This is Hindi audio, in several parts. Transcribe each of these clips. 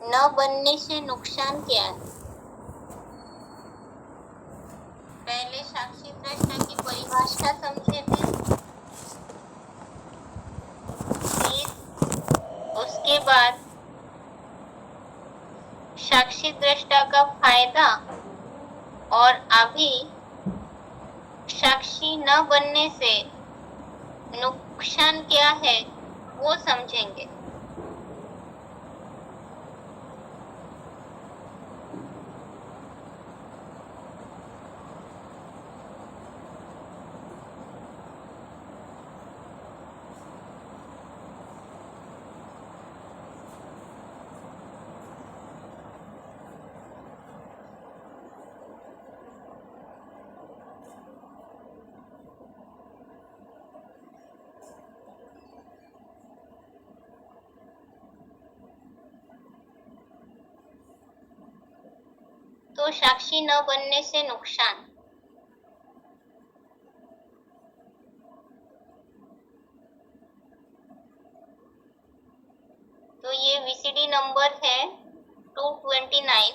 न बनने से नुकसान क्या है? पहले साक्षी दृष्टा की परिभाषा समझे थे, फिर उसके बाद साक्षी दृष्टा का फायदा और अभी साक्षी न बनने से नुकसान क्या है वो समझेंगे। तो साक्षी न बनने से नुकसान, तो ये वीसीडी नंबर है 229,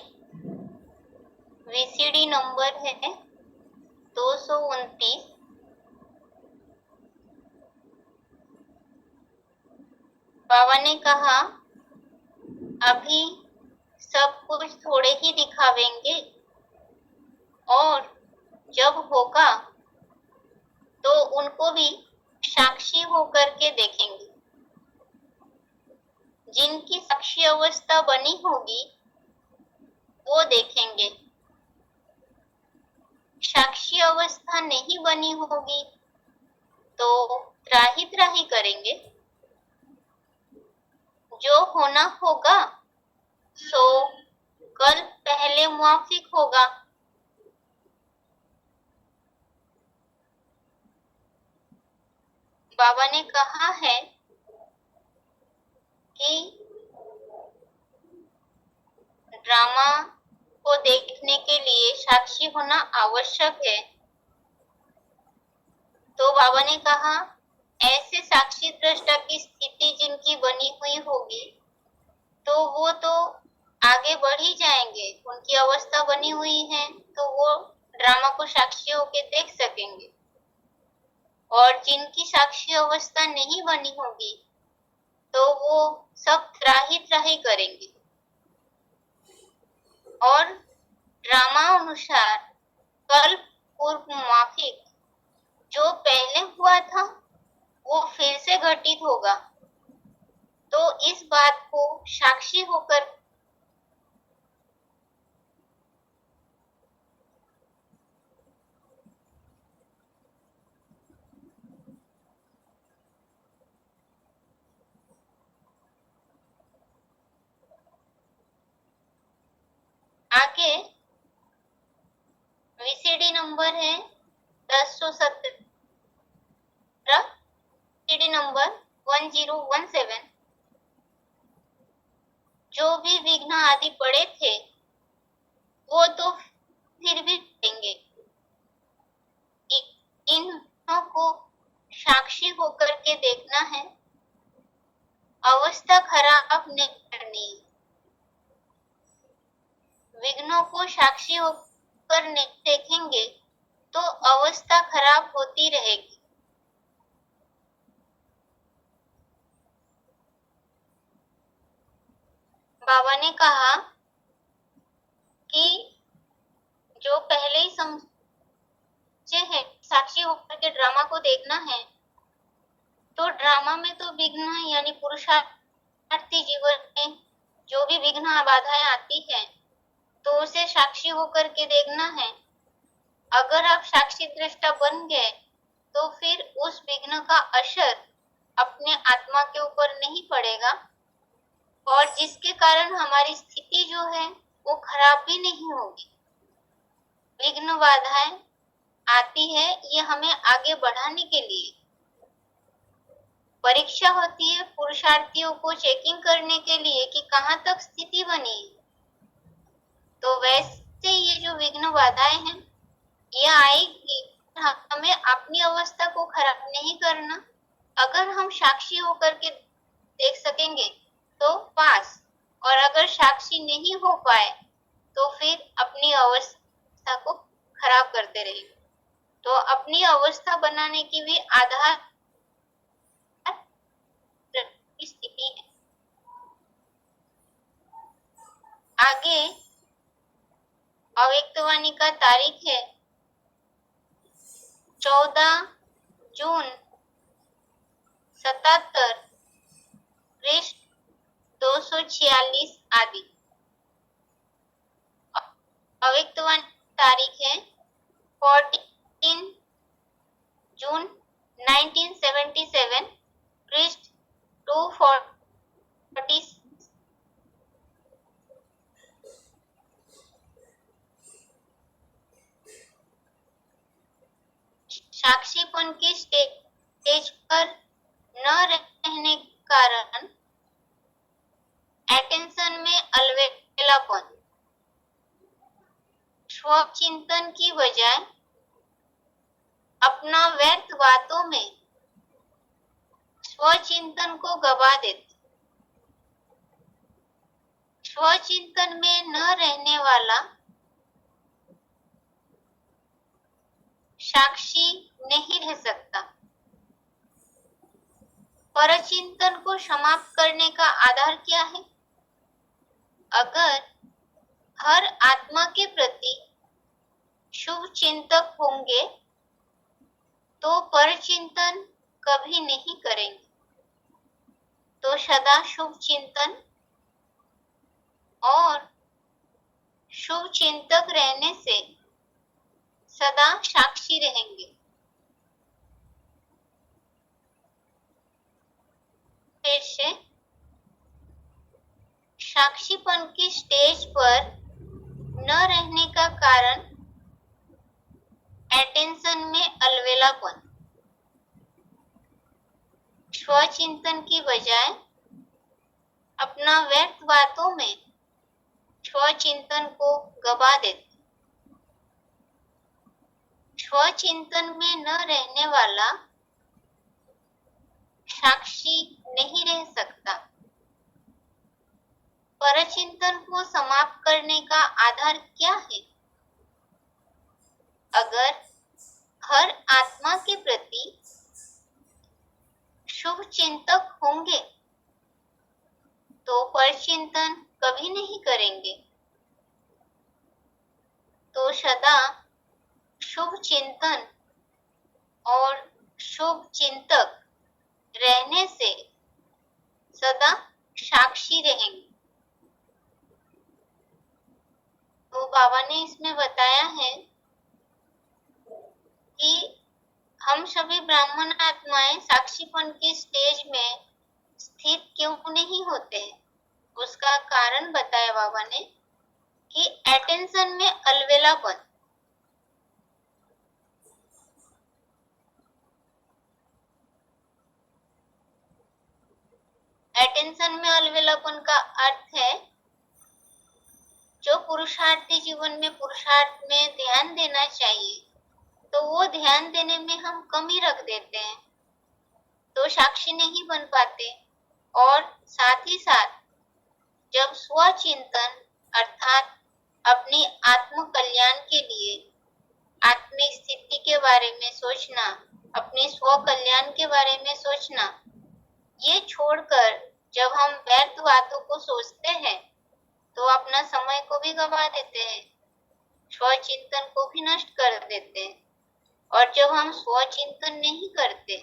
वीसीडी नंबर है 229। बाबा ने कहा अभी सब कुछ थोड़े ही दिखावेंगे और जब होगा तो उनको भी साक्षी होकर के देखेंगे। जिनकी साक्षी अवस्था बनी होगी वो देखेंगे, साक्षी अवस्था नहीं बनी होगी तो त्राही त्राही करेंगे। जो होना होगा सो कल पहले मुआफिक होगा। बाबा ने कहा है कि ड्रामा को देखने के लिए साक्षी होना आवश्यक है। तो बाबा ने कहा ऐसे साक्षी दृष्टा की स्थिति जिनकी बनी हुई होगी तो वो तो आगे बढ़ ही जाएंगे, उनकी अवस्था बनी हुई है तो वो ड्रामा को साक्षी होके देख सकेंगे। और जिनकी साक्षी अवस्था नहीं बनी होगी तो वो सब त्राही त्राही करेंगे और ड्रामा अनुसार कल पूर्व माफिक जो पहले हुआ था वो फिर से घटित होगा। तो इस बात को साक्षी होकर आगे वीसीडी नंबर है 1017, वीसीडी नंबर 1017। जो भी विघ्न आदि पड़े थे वो तो फिर भी देंगे। इन को साक्षी होकर के देखना है, अवस्था खराब नहीं करनी। विघ्नों को साक्षी होकर देखेंगे तो अवस्था खराब होती रहेगी। बाबा ने कहा कि जो पहले ही समझे है साक्षी होकर के ड्रामा को देखना है तो ड्रामा में तो विघ्न यानी पुरुषार्थी जीवन में जो भी विघ्न बाधाएं आती है तो उसे साक्षी होकर के देखना है। अगर आप साक्षी दृष्टा बन गए तो फिर उस विघ्न का असर अपने आत्मा के ऊपर नहीं पड़ेगा और जिसके कारण हमारी स्थिति जो है वो खराब भी नहीं होगी। विघ्न बाधाएं आती है ये हमें आगे बढ़ाने के लिए, परीक्षा होती है पुरुषार्थियों को चेकिंग करने के लिए कि कहाँ तक स्थिति बनी है। तो वैसे ये जो विघ्न बाधाएं हैं ये आएगी, हमें अपनी अवस्था को खराब नहीं करना। अगर हम साक्षी होकर के देख सकेंगे तो पास, और अगर साक्षी नहीं हो पाए तो फिर अपनी अवस्था को खराब करते रहेंगे। तो अपनी अवस्था बनाने की भी आधार की स्थिति है। आगे अव्यक्तवाणी का तारीख है 14 जून 77 पृष्ठ 246 आदि। अव्यक्तवाणी तारीख है 14 जून 1977 पृष्ठ 240। साक्षीपन के स्टेज पर न रहने के कारण अटेंशन में अलबेलापन, स्वचिंतन की बजाय अपना व्यर्थ बातों में स्वचिंतन को गवा देते। स्वचिंतन में न रहने वाला साक्षी नहीं रह सकता। परचिंतन को समाप्त करने का आधार क्या है? अगर हर आत्मा के प्रति शुभ चिंतक होंगे तो परचिंतन कभी नहीं करेंगे। तो सदा शुभ चिंतन और शुभ चिंतक रहने से सदा साक्षी रहेंगे। फिर से साक्षीपन की स्टेज पर न रहने का कारण अटेंशन में अलबेलापन, स्वचिंतन की बजाय अपना व्यर्थ बातों में स्वचिंतन को गवा देते। स्वचिंतन में न रहने वाला साक्षी नहीं रह सकता। परचिंतन को समाप्त करने का आधार क्या है? अगर हर आत्मा के प्रति शुभ चिंतक होंगे तो परचिंतन कभी नहीं करेंगे। तो सदा शुभ चिंतन और शुभ चिंतक रहने से सदा साक्षी रहेंगे। तो बाबा ने इसमें बताया है कि हम सभी ब्राह्मण आत्माएं साक्षीपन के स्टेज में स्थित क्यों नहीं होते हैं। उसका कारण बताया बाबा ने कि अटेंशन में अलबेलापन, अटेंशन में अलबेलापन का अर्थ है जो पुरुषार्थी जीवन में पुरुषार्थ में ध्यान देना चाहिए तो वो ध्यान देने में हम कमी रख देते हैं, तो साक्षी नहीं बन पाते। और साथ ही साथ जब स्वचिंतन अर्थात अपनी आत्म कल्याण के लिए आत्मिक स्थिति के बारे में सोचना, अपने स्व कल्याण के बारे में सोचना, ये छोड़कर जब हम व्यर्थ बातों को सोचते हैं तो अपना समय को भी गवा देते हैं, स्वचिंतन को भी नष्ट कर देते हैं। और जब हम स्वचिंतन नहीं करते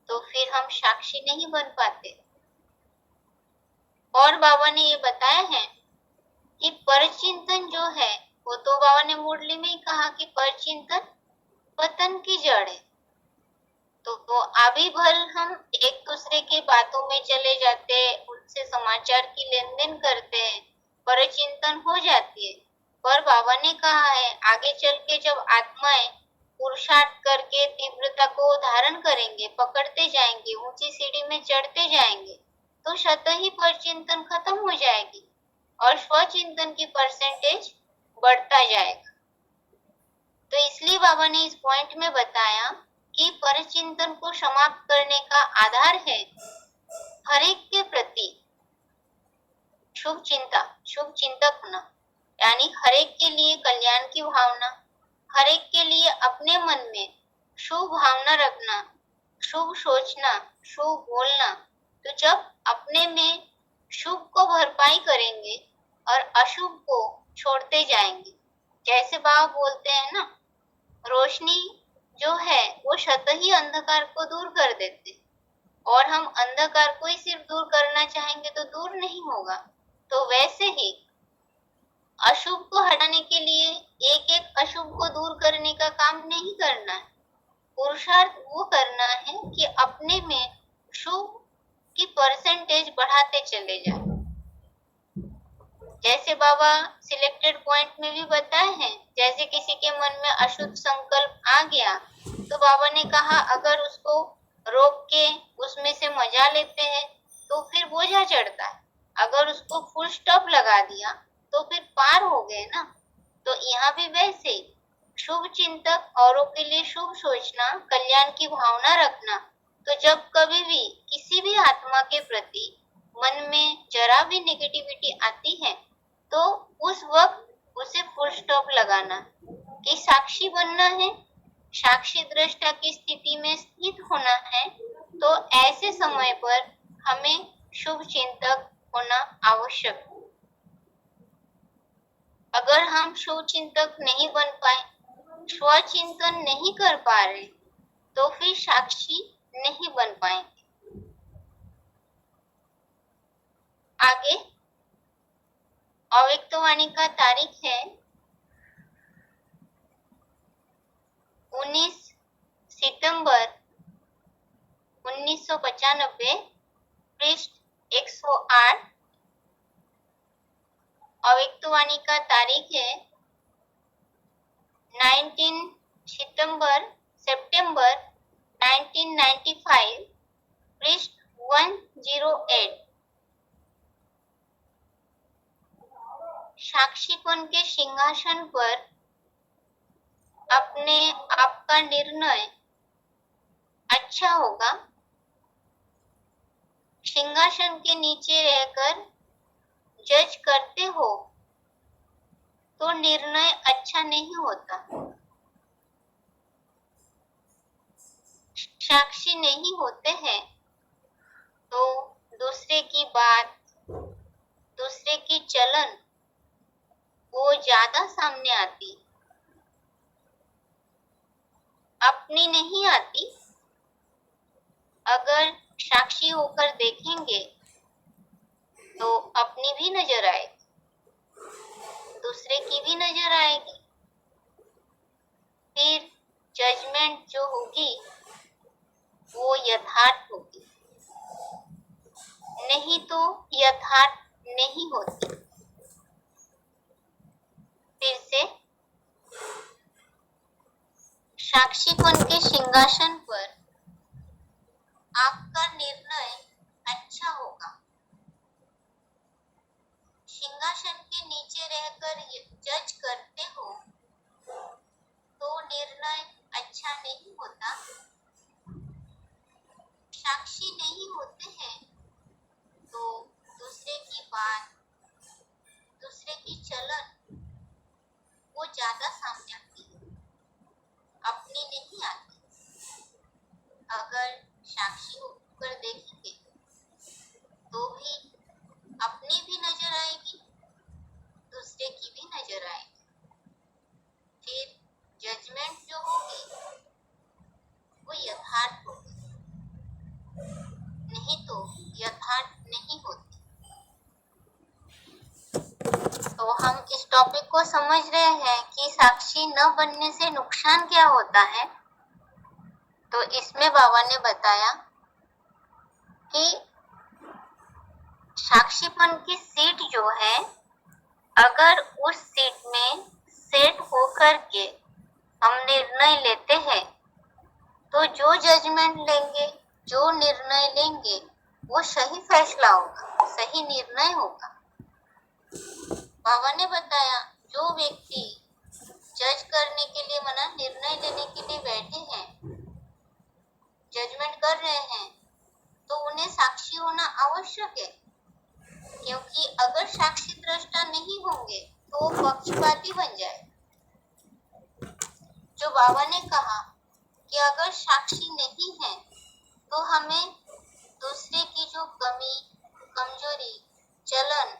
तो फिर हम साक्षी नहीं बन पाते। और बाबा ने ये बताया है कि परचिंतन जो है वो तो बाबा ने मुरली में ही कहा कि परचिंतन पतन की जड़ है। तो अभी भर हम एक दूसरे की बातों में चले जाते हैं, उनसे समाचार की लेन देन करते हैं, परचिंतन हो जाती है। पर बाबा ने कहा है आगे चल के जब आत्माएं पुरुषार्थ करके तीव्रता को धारण करेंगे, पकड़ते जाएंगे, ऊंची सीढ़ी में चढ़ते जाएंगे तो स्वतः ही परचिंतन खत्म हो जाएगी और स्वचिंतन की परसेंटेज बढ़ता जाएगा। तो इसलिए बाबा ने इस पॉइंट में बताया कि परचिंतन को समाप्त करने का आधार है हर एक के प्रति शुभ चिंतक होना, यानी हर एक के लिए कल्याण की भावना, हर एक के लिए अपने मन में शुभ भावना रखना, शुभ सोचना, शुभ बोलना। तो जब अपने में शुभ को भरपाई करेंगे और अशुभ को छोड़ते जाएंगे, जैसे बाबा बोलते हैं ना, रोशनी जो है वो सतही अंधकार को दूर कर देते, और हम अंधकार को ही सिर्फ दूर करना चाहेंगे तो दूर नहीं होगा। तो वैसे ही अशुभ को हटाने के लिए एक एक अशुभ को दूर करने का काम नहीं करना है, पुरुषार्थ वो करना है कि अपने में शुभ की परसेंटेज बढ़ाते चले जाए। जैसे बाबा सिलेक्टेड पॉइंट में भी बताए हैं, जैसे किसी के मन में अशुभ संकल्प आ गया तो बाबा ने कहा अगर उसको रोक के उसमें से मजा लेते हैं तो फिर बोझा चढ़ता है, अगर उसको फुल स्टॉप लगा दिया तो फिर पार हो गए ना। तो यहाँ भी वैसे ही शुभ चिंतक, औरों के लिए शुभ सोचना, कल्याण की भावना रखना। तो जब कभी भी किसी भी आत्मा के प्रति मन में जरा भी नेगेटिविटी आती है तो उस वक्त उसे फुल स्टॉप लगाना कि साक्षी बनना है, साक्षी दृष्टा की स्थिति में स्थित होना है। तो ऐसे समय पर हमें शुभ चिंतक होना आवश्यक है। अगर हम शुभ चिंतक नहीं बन पाए, स्वचिंतन नहीं कर पा रहे, तो फिर साक्षी नहीं बन पाएंगे। आगे अव्यक्तवाणी का तारीख है 19 सितंबर 1995, पृष्ठ 108। अव्यक्तवाणी का तारीख है 19 सितंबर 1995, पृष्ठ 108। साक्षीपन के सिंहासन पर अपने आप का निर्णय अच्छा होगा, सिंहासन के नीचे रहकर जज करते हो तो निर्णय अच्छा नहीं होता। साक्षी नहीं होते हैं तो दूसरे की बात, दूसरे की चलन वो ज्यादा सामने आती, अपनी नहीं आती। अगर साक्षी होकर देखेंगे तो अपनी भी नजर आएगी, दूसरे की भी नजर आएगी। फिर जजमेंट जो होगी वो यथार्थ होगी, नहीं तो यथार्थ नहीं होती। फिर से साक्षीपन के सिंहासन पर आपका निर्णय अच्छा होगा, सिंहासन के नीचे रहकर जज करते हो तो निर्णय अच्छा नहीं होता। साक्षी नहीं होते हैं तो दूसरे की बात, दूसरे की चलन वो ज्यादा सामने आती है, अपनी नहीं आती। अगर साक्षी होकर देखेंगे तो भी अपनी भी नजर आएगी, दूसरे की भी नजर आएगी। फिर जजमेंट जो होगी वो यथार्थ होगी, नहीं तो यथार्थ नहीं होती। तो हम इस टॉपिक को समझ रहे हैं कि साक्षी न बनने से नुकसान क्या होता है। तो इसमें बाबा ने बताया कि साक्षीपन की सीट जो है, अगर उस सीट में सेट होकर के हम निर्णय लेते हैं तो जो जजमेंट लेंगे, जो निर्णय लेंगे वो सही फैसला होगा, सही निर्णय होगा। बाबा ने बताया जो व्यक्ति जज करने के लिए मना निर्णय लेने के लिए बैठे हैं, जजमेंट कर रहे हैं, तो उन्हें साक्षी होना आवश्यक है। क्योंकि अगर तो पक्षपाती बन जाए। जो बाबा ने कहा कि अगर साक्षी नहीं है तो हमें दूसरे की जो कमी, कमजोरी, चलन,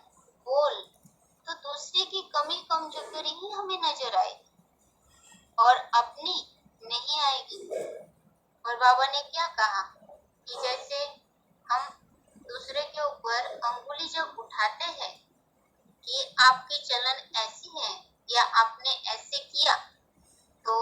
बोल, तो दूसरे की कमी कमजोरी ही हमें नजर आए और अपनी नहीं आएगी। और बाबा ने क्या कहा कि जैसे हम दूसरे के ऊपर अंगुली जब उठाते हैं कि आपकी चलन ऐसी है या आपने ऐसे किया, तो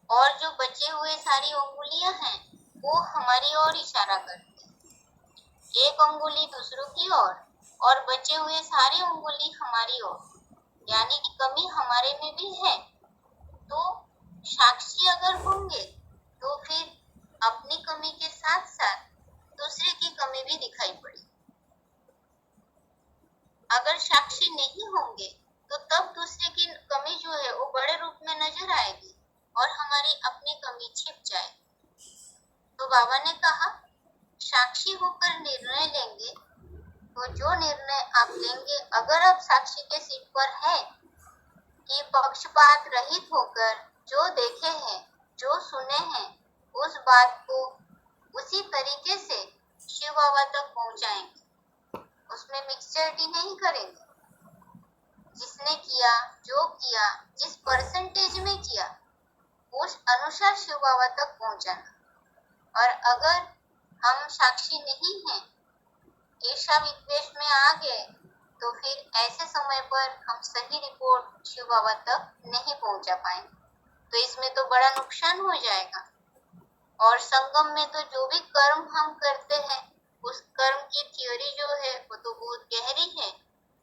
और जो बचे हुए सारी अंगुलियां हैं वो हमारी ओर इशारा करती है, एक अंगुली दूसरों की ओर और बचे हुए सारी अंगुली हमारी ओर, यानी कि कमी हमारे में भी है। तो साक्षी अगर होंगे तो फिर अपनी कमी के साथ साथ दूसरे की कमी भी दिखाई पड़ेगी। अगर साक्षी नहीं होंगे तो तब दूसरे की कमी जो है वो बड़े रूप में नजर आएगी और हमारी अपनी कमी छिप जाएगी। तो बाबा ने कहा साक्षी होकर निर्णय लेंगे, तो जो निर्णय आप लेंगे, अगर आप साक्षी के सीट पर है कि पक्षपात रहित होकर जो देखे हैं, जो सुने हैं, उस बात को उसी तरीके से शिव बाबा तक पहुंचाएंगे, उसमें मिक्सचरिटी नहीं करेंगे। जिसने किया, जो किया, जिस परसेंटेज में किया, उस अनुसार शिव बाबा तक पहुंचाना। और अगर हम साक्षी नहीं हैं, ईर्ष्या विद्वेष में आ गए, तो फिर ऐसे समय पर हम सही रिपोर्ट शिव बाबा तक नहीं पहुंचा पाएंगे, तो इसमें तो बड़ा नुकसान हो जाएगा। और संगम में तो जो भी कर्म हम करते हैं, उस कर्म की थ्योरी जो है वो तो बहुत गहरी है,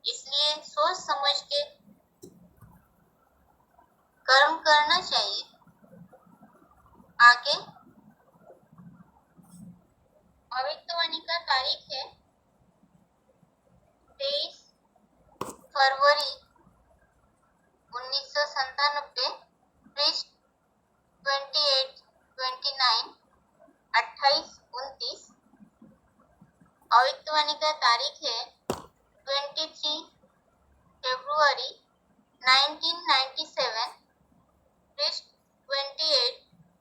इसलिए सोच समझ के कर्म करना चाहिए। आगे भविष्यवाणी का तारीख है 23 फरवरी 1997, पृष्ठ 28, 29, 28, 29। भविष्यवाणी का तारीख है 23 फरवरी 1997, पृष्ठ 28,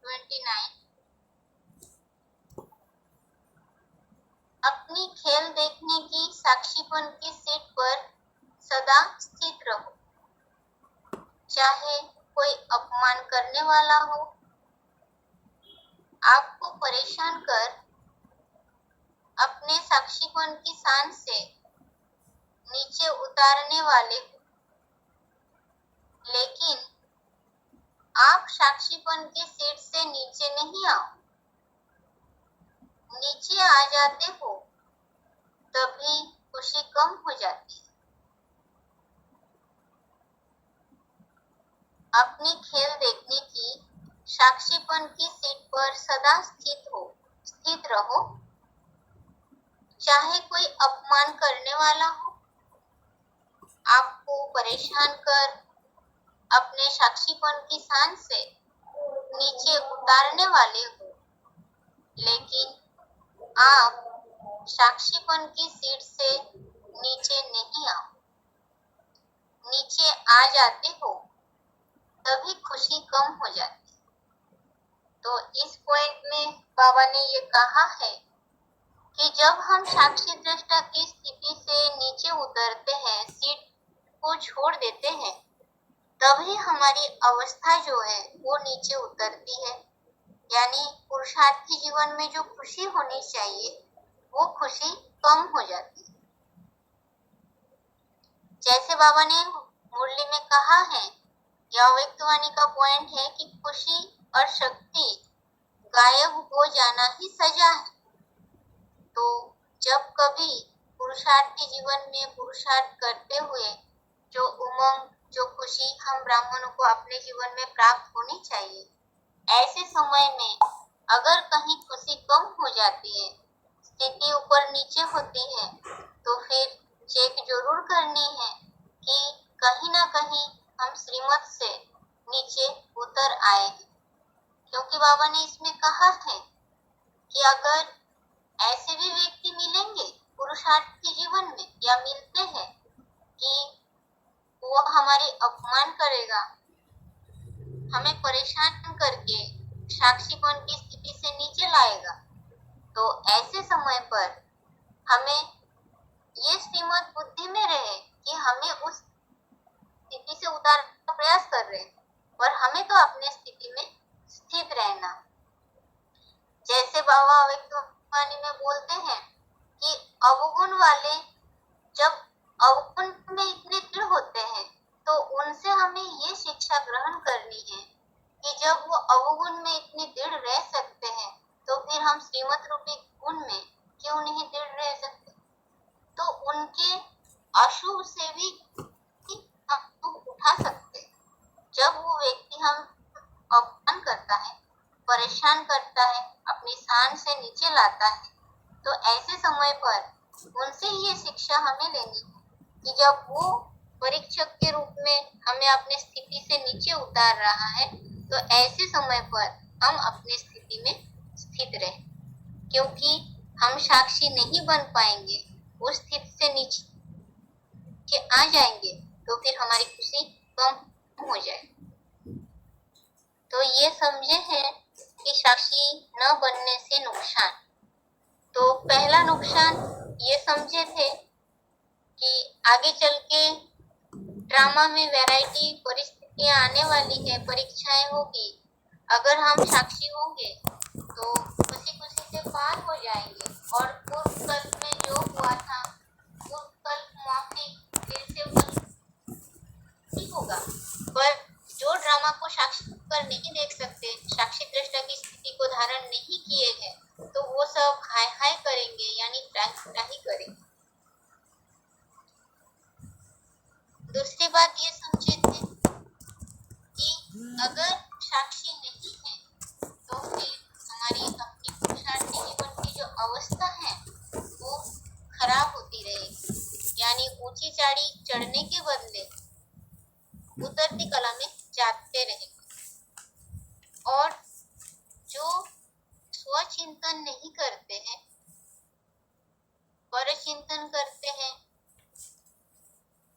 29। अपनी खेल देखने की साक्षीपन की सीट पर सदा स्थित रहो, चाहे कोई अपमान करने वाला हो, आपको परेशान कर अपने साक्षीपन की शान से नीचे उतारने वाले हो, लेकिन आप साक्षीपन की सीट से नीचे नहीं आओ। नीचे आ जाते हो तभी खुशी कम हो जाती है। अपनी खेल देखने की साक्षीपन की सीट पर सदा स्थित रहो, चाहे कोई अपमान करने वाला हो, आपको परेशान कर अपने साक्षीपन की शान से नीचे उतारने वाले हो, लेकिन आप साक्षीपन की सीट से नीचे नहीं आओ। नीचे आ जाते हो तभी खुशी कम हो जाती है। तो इस पॉइंट में बाबा ने ये कहा है कि जब हम साक्षी दृष्टा की स्थिति से नीचे उतरते हैं, सीट को छोड़ देते हैं, तभी हमारी अवस्था जो है वो नीचे उतरती है, यानी पुरुषार्थी जीवन में जो खुशी होनी चाहिए वो खुशी कम हो जाती है। जैसे बाबा ने मुरली में कहा है, यह अव्यक्तवाणी का पॉइंट है कि खुशी और शक्ति गायब हो जाना ही सजा है। तो जब कभी पुरुषार्थी जीवन में पुरुषार्थ करते हुए जो उमंग, जो खुशी हम ब्राह्मणों को अपने जीवन में प्राप्त होनी चाहिए, ऐसे समय में अगर कहीं खुशी कम हो जाती है, स्थिति ऊपर नीचे होती है, तो फिर चेक जरूर करनी है कि कहीं ना कहीं हम श्रीमत से नीचे उतर आए हैं। क्योंकि बाबा ने इसमें कहा है कि अगर ऐसे भी व्यक्ति मिलेंगे पुरुषार्थ के जीवन में, या मिलते हैं कि वो हमारे हमारी अपमान करेगा, हमें परेशान करके साक्षीपन की स्थिति से नीचे लाएगा, तो ऐसे समय पर हमें ये श्रीमद् बुद्धि में रहे कि हमें उस स्थिति से उतारने का प्रयास कर रहे हैं, पर हमें तो अपने स्थिति में स्थित रहना। जैसे बाबा अव्यक्तवाणी में बोलते हैं कि अवगुण वाले जब अवगुण में इतने दृढ़ होते हैं, तो उनसे हमें ये शिक्षा ग्रहण करनी है कि जब वो अवगुण में इतने दृढ़ रह सकते हैं, तो फिर हम श्रीमत रूपी गुण में क्यों नहीं दृढ़ रह सकते। तो उनके अशुभ से भी हम उठा सकते हैं। जब वो व्यक्ति हम अपमान करता है, परेशान करता है, अपनी शान से नीचे लाता है, तो ऐसे समय पर उनसे ये शिक्षा हमें लेनी है कि जब वो परीक्षक के रूप में हमें अपनी स्थिति से नीचे उतार रहा है, तो ऐसे समय पर हम अपनी स्थिति में स्थित रहें, क्योंकि हम साक्षी नहीं बन पाएंगे, उस स्थिति से नीचे आ जाएंगे तो फिर हमारी खुशी कम हो जाए। तो ये समझे हैं कि साक्षी न बनने से नुकसान। तो पहला नुकसान ये समझे थे कि आगे चल के ड्रामा में वैरायटी परिस्थितियां आने वाली है, परीक्षाएं होगी, अगर हम साक्षी होंगे तो खुशी खुशी से पार हो जाएंगे और पूर्व कल्प में जो हुआ था, पूर्व कल्प माफी फिर से ठीक होगा। पर जो ड्रामा को साक्षी पर नहीं देख सकते, साक्षी दृष्टा की स्थिति को धारण नहीं किए हैं, तो वो सब हाय हाय करेंगे, यानी त्राही करेंगे। दूसरी बात ये समझे थे कि अगर साक्षी नहीं है, तो फिर हमारी अपनी पुरुषार्थी जीवन की जो अवस्था है वो खराब होती रहेगी, यानी ऊंची चाड़ी चढ़ने के बदले उतरती कला में जाते रहेंगे। और जो स्वचिंतन नहीं करते हैं, परचिंतन करते हैं,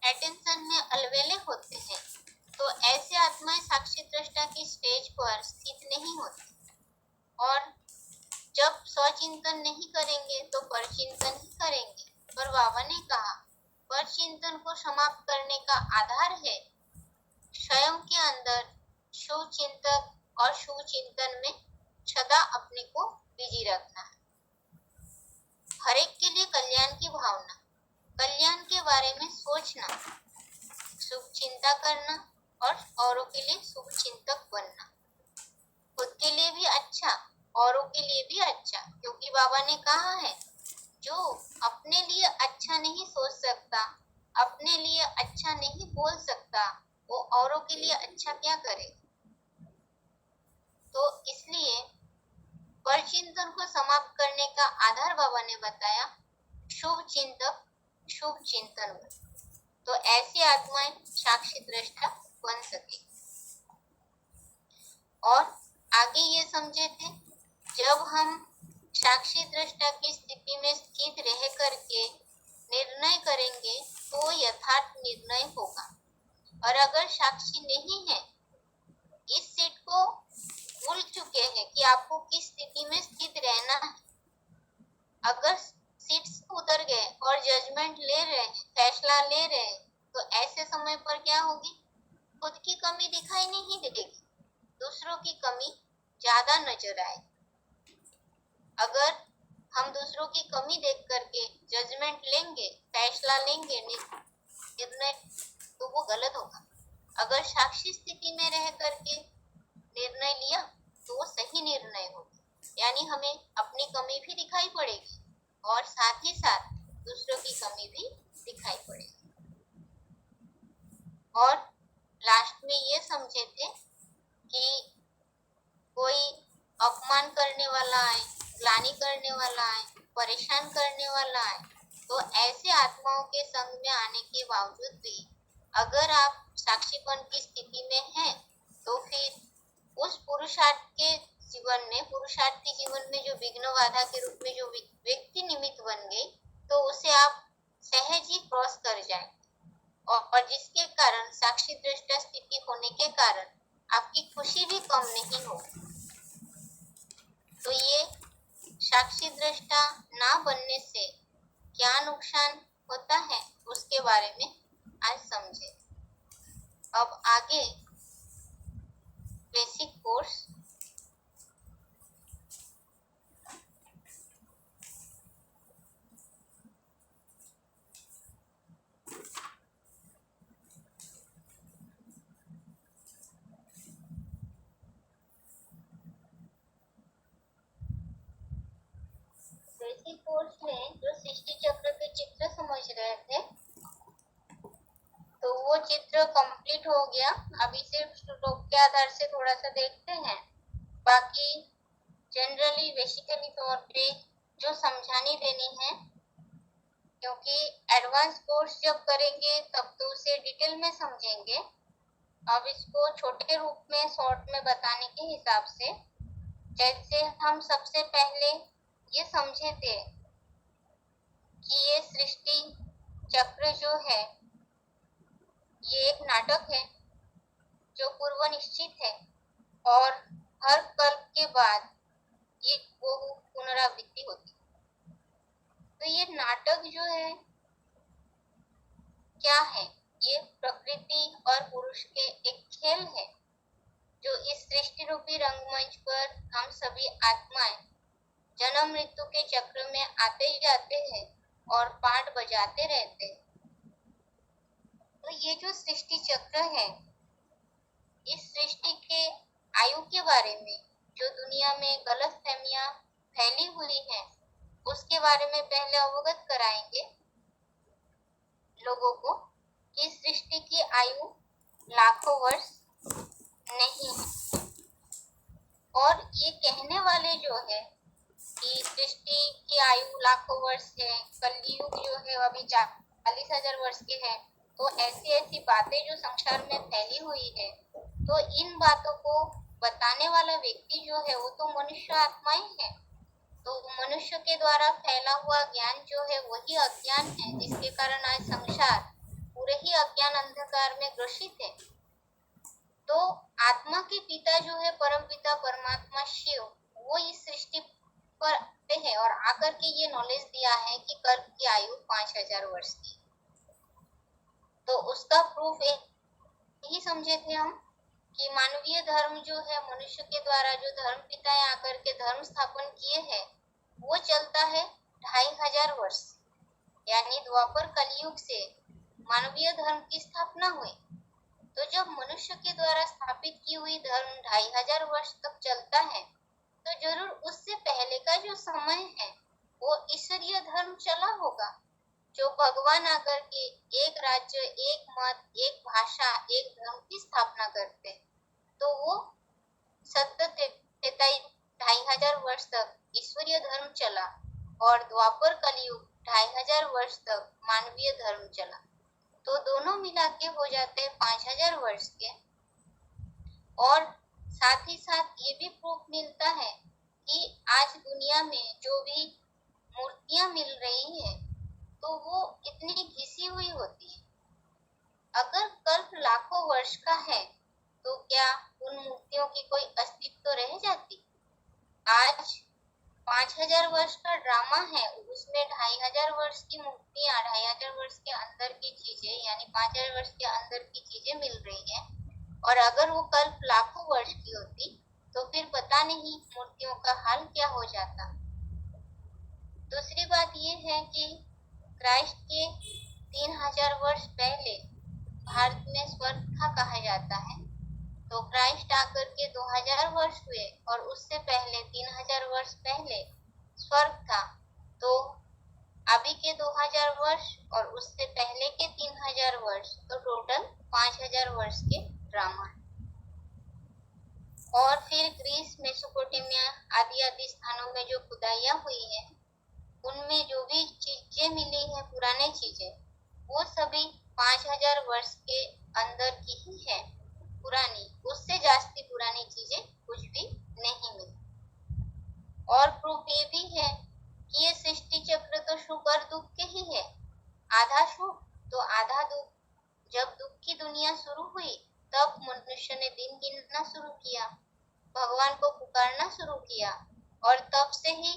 अटेंशन में अलवेले होते हैं, तो ऐसे आत्माएं साक्षी दृष्टा की स्टेज पर स्थित नहीं होती। और जब स्वचिंतन नहीं करेंगे तो परचिंतन ही करेंगे। पर बाबा ने कहा परचिंतन को समाप्त करने का आधार है स्वयं के अंदर शुभ चिंतक और शुभ चिंतन में सदा अपने को बिजी रखना है। हर एक के लिए कल्याण की भावना, कल्याण के बारे में सोचना, शुभ चिंता करना और औरों के लिए शुभ चिंतक बनना, खुद के लिए भी अच्छा, औरों के लिए भी अच्छा, क्योंकि बाबा ने कहा है जो अपने लिए अच्छा नहीं सोच सकता, अपने लिए अच्छा नहीं बोल सकता, वो औरों के लिए अच्छा क्या करे। तो इसलिए परचिंतन को समाप्त करने का आधार बाबा ने बताया शुभ चिंतक, शुभ चिंतन। तो ऐसी आत्माएं साक्षी दृष्टा बन सके। और आगे ये समझे थे जब हम साक्षी दृष्टा की स्थिति में स्थित रह करके निर्णय करेंगे तो यथार्थ निर्णय होगा। और अगर साक्षी नहीं है, इस सीट को भूल चुके हैं कि आपको किस स्थिति में स्थित रहना है, अगर सीट से उतर गए और जजमेंट ले रहे हैं, फैसला ले रहे हैं, तो ऐसे समय पर क्या होगी, खुद की कमी दिखाई नहीं देगी, दूसरों की कमी ज्यादा नजर आए। अगर हम दूसरों की कमी देख करके जजमेंट लेंगे, फैसला लेंगे, निर्णय, तो वो गलत होगा। अगर साक्षी स्थिति में रह करके निर्णय लिया तो वो सही निर्णय होगा, यानी हमें अपनी कमी भी दिखाई पड़ेगी और साथ ही साथ दूसरों की कमी भी दिखाई पड़ेगी। और लास्ट में ये समझे थे कि कोई अपमान करने वाला आए, ग्लानि करने वाला आए, परेशान करने वाला आए, तो ऐसे आत्माओं के संग में आने के बावजूद भी अगर आप साक्षीपन की स्थिति में हैं, तो फिर उस पुरुषार्थ के जीवन में, पुरुषार्थी जीवन में जो विघ्न बाधा के रूप में जो व्यक्ति निमित्त बन गई, तो उसे आप सहज ही क्रॉस कर जाएं। और जिसके कारण, साक्षी दृष्टा स्थिति होने के कारण आपकी खुशी भी कम नहीं हो। तो ये साक्षी दृष्टा ना बनने से क्या नुकसान होता है उसके बारे में आज समझे। अब आगे बेसिक कोर्स में जो सृष्टि चक्र के चित्र समझ रहे थे तो वो चित्र कंप्लीट हो गया। अभी सिर्फ श्लोक के आधार से थोड़ा सा देखते हैं। बाकी जनरली बेसिकली तौर पे जो समझानी देनी है, क्योंकि एडवांस कोर्स जब करेंगे तब तो उसे डिटेल में समझेंगे। अब इसको छोटे रूप में शॉर्ट में बताने के हिसाब से, जैसे हम सबसे पहले ये समझे थे कि ये सृष्टि चक्र जो है ये एक नाटक है जो पूर्व निश्चित है और हर कल्प के बाद ये वो पुनरावृत्ति होती है। तो ये नाटक जो है क्या है? ये प्रकृति और पुरुष के एक खेल है जो इस सृष्टि रूपी रंगमंच पर हम सभी आत्माएं जन्म मृत्यु के चक्र में आते जाते हैं और पाठ बजाते रहते हैं। तो ये जो सृष्टि चक्र है, इस सृष्टि के आयु के बारे में जो दुनिया में गलतफहमियां फैली हुई है उसके बारे में पहले अवगत कराएंगे लोगों को कि सृष्टि की आयु लाखों वर्ष नहीं है। और ये कहने वाले जो है कि सृष्टि की आयु लाखों वर्ष है, कलयुग जो है अभी 40,000 वर्ष के है, तो ऐसी बातें जो संसार में फैली हुई है, तो इन बातों को बताने वाला व्यक्ति जो है वो तो मनुष्य आत्मा ही है। तो मनुष्य के द्वारा फैला हुआ ज्ञान जो है वही अज्ञान है, जिसके कारण आज संसार पूरे ही अज्ञान अंधकार में ग्रसित है। तो आत्मा के पिता जो है परम पिता परमात्मा शिव, वो इस सृष्टि पर आते हैं और आकर के ये नॉलेज दिया है कि कल्प की आयु 5,000 वर्ष की। तो उसका प्रूफ यही समझे थे हम कि मानवीय धर्म जो है मनुष्य के द्वारा जो धर्म पिताएं आकर के धर्म स्थापन किए हैं वो चलता है 2,500 वर्ष, यानी द्वापर कलयुग से मानवीय धर्म की स्थापना हुई। तो जब मनुष्य के द्वारा स्थापित की हुई धर्म 2,500 वर्ष तक चलता है तो जरूर उससे पहले का जो समय है वो ईश्वरीय धर्म चला होगा, जो भगवान आकर के एक राज्य, एक मत, एक भाषा, एक धर्म की स्थापना करते हैं। तो वो 2,500 वर्ष तक ईश्वरीय धर्म चला और द्वापर कलयुग 2,500 वर्ष तक मानवीय धर्म चला। तो दोनों मिला के हो जाते हैं 5,000 वर्ष के। और साथ ही साथ ये भी प्रूफ मिलता है कि आज दुनिया में जो भी मूर्तियां मिल रही है तो वो इतनी घिसी हुई होती है। अगर कल्प लाखों वर्ष का है तो क्या उन मूर्तियों की कोई अस्तित्व तो रह जाती? आज 5,000 वर्ष का ड्रामा है, उसमें 2,500 वर्ष की मूर्तियां, 2,500 वर्ष के अंदर की चीजें, यानी 5,000 वर्ष के अंदर की चीजें मिल रही हैं। और अगर वो कल्प लाखों वर्ष की होती तो फिर पता नहीं मूर्तियों का हाल क्या हो जाता। दूसरी बात ये है कि क्राइस्ट के 3,000 वर्ष पहले भारत में स्वर्ग था कहा जाता है। तो क्राइस्ट आकर के 2,000 वर्ष हुए और उससे पहले 3,000 वर्ष पहले स्वर्ग था। तो अभी के 2,000 वर्ष और उससे पहले के 3,000 वर्ष, तो टोटल 5,000 वर्ष के ड्रामा है। और फिर ग्रीस, मेसोपोटामिया आदि स्थानों में जो खुदाइयां हुई है उनमें जो भी चीजें मिली है, पुराने चीजें, वो सभी 5,000 वर्ष के अंदर की ही है, पुरानी, उससे जास्ती पुरानी चीजें कुछ भी नहीं मिली। और प्रूफ ये भी है कि ये सृष्टि चक्र तो सुख और दुख के ही है, आधा सुख तो आधा दुख। जब दुख की दुनिया शुरू हुई तब मनुष्य ने दिन गिनना शुरू किया, भगवान को पुकारना शुरू किया और तब से ही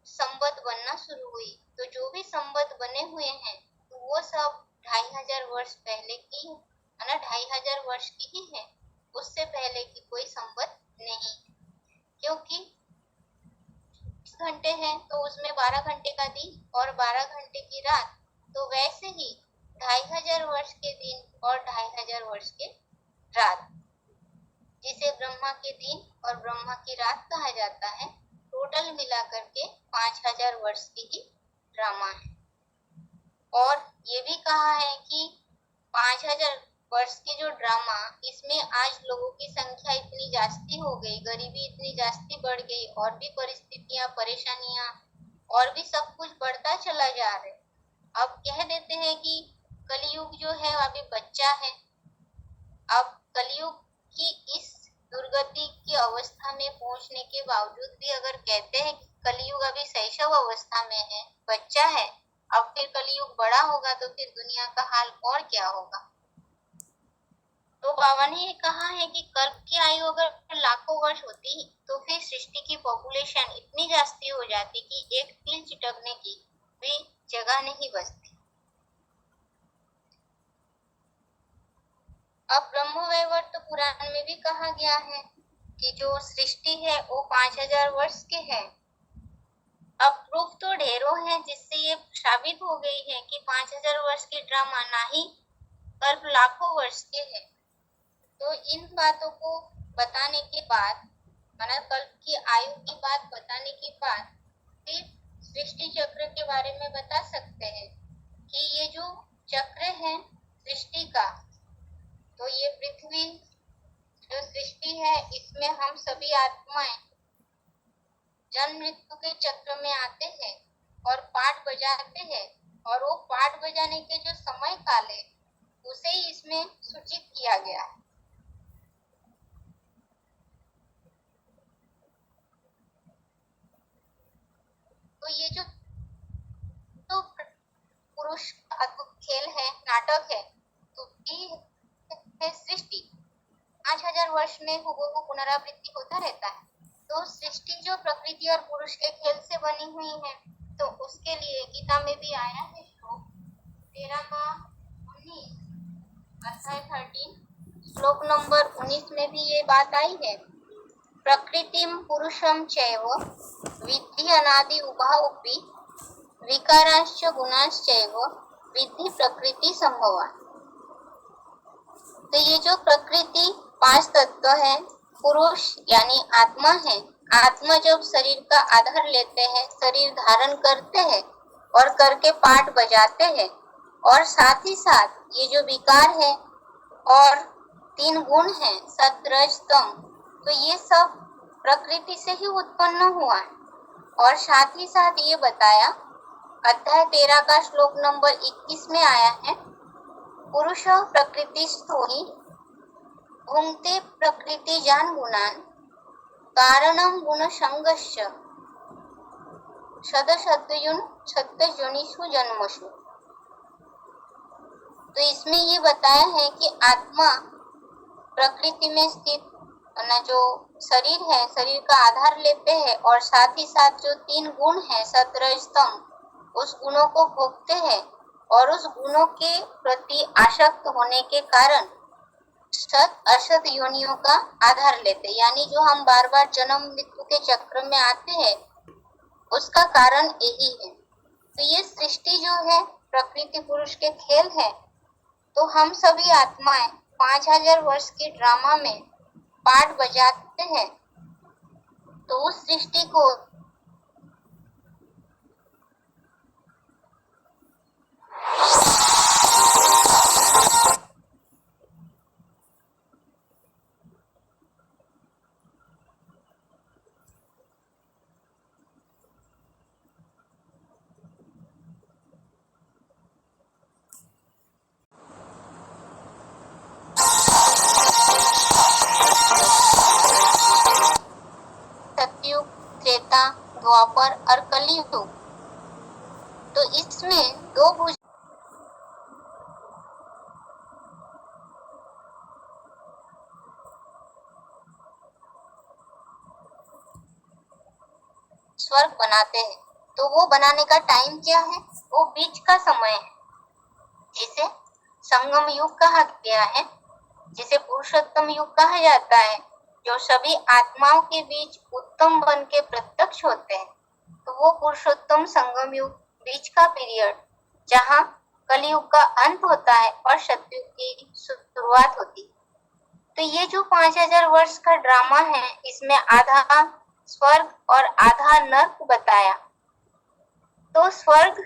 संवत बनना शुरू हुई। तो जो भी संवत बने हुए हैं तो वो सब 2500 वर्ष पहले की है ना, 2500 वर्ष की ही है, उससे पहले की कोई संवत नहीं। क्योंकि 20 घंटे हैं तो उसमें 12 घंटे का दिन और 12 घंटे की रात, तो वैसे ही 2500 वर्ष के दिन और 2500 वर्ष के रात, जिसे ब्रह्मा के दिन और ब्रह्मा की रात कहा जाता है, टोटल मिला करके 5000 वर्ष की ही ड्रामा है। और ये भी कहा है कि 5000 वर्ष की जो ड्रामा, इसमें आज लोगों की संख्या इतनी जास्ती हो गई, गरीबी इतनी जास्ती बढ़ गई, और भी परिस्थितियां, परेशानियां और भी सब कुछ बढ़ता चला जा रहा है। अब कह देते हैं कि कलयुग जो है अभी बच्चा है। अब कलयुग की इस दुर्गति की अवस्था में पहुंचने के बावजूद भी अगर कहते हैं कि कलयुग अभी शैशव अवस्था में है, बच्चा है, अब फिर कलयुग बड़ा होगा तो फिर दुनिया का हाल और क्या होगा। तो बाबा ने ये कहा है कि कल्प की आयु अगर लाखों वर्ष होती तो फिर सृष्टि की पॉपुलेशन इतनी जास्ती हो जाती कि एक तिल चिटकने की भी जगह नहीं बचती। अब ब्रह्मवैवर्त पुराण में भी कहा गया है कि जो सृष्टि है वो 5000 वर्ष के है। अब प्रूफ तो ढेरों हैं जिससे ये साबित हो गई है कि 5000 वर्ष के ड्रामा ना ही कल्प लाखों वर्ष के है। तो इन बातों को बताने के बाद, माना कल्प की आयु की बात बताने के बाद, फिर सृष्टि चक्र के बारे में बता सकते हैं कि ये जो चक्र है सृष्टि का, तो ये पृथ्वी जो सृष्टि है इसमें हम सभी आत्माएं जन्म मृत्यु के चक्र में आते हैं और पाठ बजाते हैं, और वो पाठ बजाने के जो समय काल है उसे ही इसमें सूचित किया गया है। तो ये जो तो पुरुष अद्भुत खेल है, नाटक है, तो ये है सृष्टि। 5000 वर्ष में हुबहू पुनरावृत्ति होता रहता है। तो सृष्टि जो प्रकृति और पुरुष के खेल से बनी हुई है, तो उसके लिए गीता में भी आया है श्लोक 13 अध्याय 13 श्लोक नंबर 19 में भी ये बात आई है। प्रकृतिम पुरुषम चैव विद्धि अनादि उभावपि विकारांश्च गुणांश्चैव विद्धि प्रकृति संभवा। तो ये जो प्रकृति 5 तत्व है, पुरुष यानी आत्मा है, आत्मा जब शरीर का आधार लेते हैं, शरीर धारण करते हैं और करके पाठ बजाते हैं, और साथ ही साथ ये जो विकार है और 3 गुण हैं सत रज तम, तो ये सब प्रकृति से ही उत्पन्न हुआ है। और साथ ही साथ ये बताया अध्याय 13 का श्लोक नंबर 21 में आया है, पुरुष प्रकृतिस्थो हि भुंक्ते प्रकृति जान गुणान कारणम गुण संगश्च सदसद्युन जन्मसु। तो इसमें ये बताया है कि आत्मा प्रकृति में स्थित ना जो शरीर है, शरीर का आधार लेते हैं, और साथ ही साथ जो 3 गुण है सत रज तम, उस गुणों को भोगते हैं और उस गुणों के प्रति आसक्त होने के कारण सत असत योनियों का आधार लेते, यानी जो हम बार बार जन्म मृत्यु के चक्र में आते हैं उसका कारण यही है। तो ये सृष्टि जो है प्रकृति पुरुष के खेल है। तो हम सभी आत्माएं 5000 वर्ष के ड्रामा में पार्ट बजाते हैं, तो उस सृष्टि को सतयुग, त्रेता, द्वापर और कलियुग। तो इसमें 2 भुज स्वर्ग बनाते हैं, तो वो बनाने का टाइम क्या है? वो बीच का समय है, जिसे संगम युग कहा गया है, जिसे पुरुषोत्तम युग कहा जाता है, जो सभी आत्माओं के बीच उत्तम बन के प्रत्यक्ष होते हैं। तो वो पुरुषोत्तम संगम युग, बीच का पीरियड, जहाँ कलयुग का अंत होता है और सतयुग की शुरुआत होती है। तो ये जो 5000 वर्ष का ड्रामा है, इसमें आधा स्वर्ग और आधा नर्क बताया। तो स्वर्ग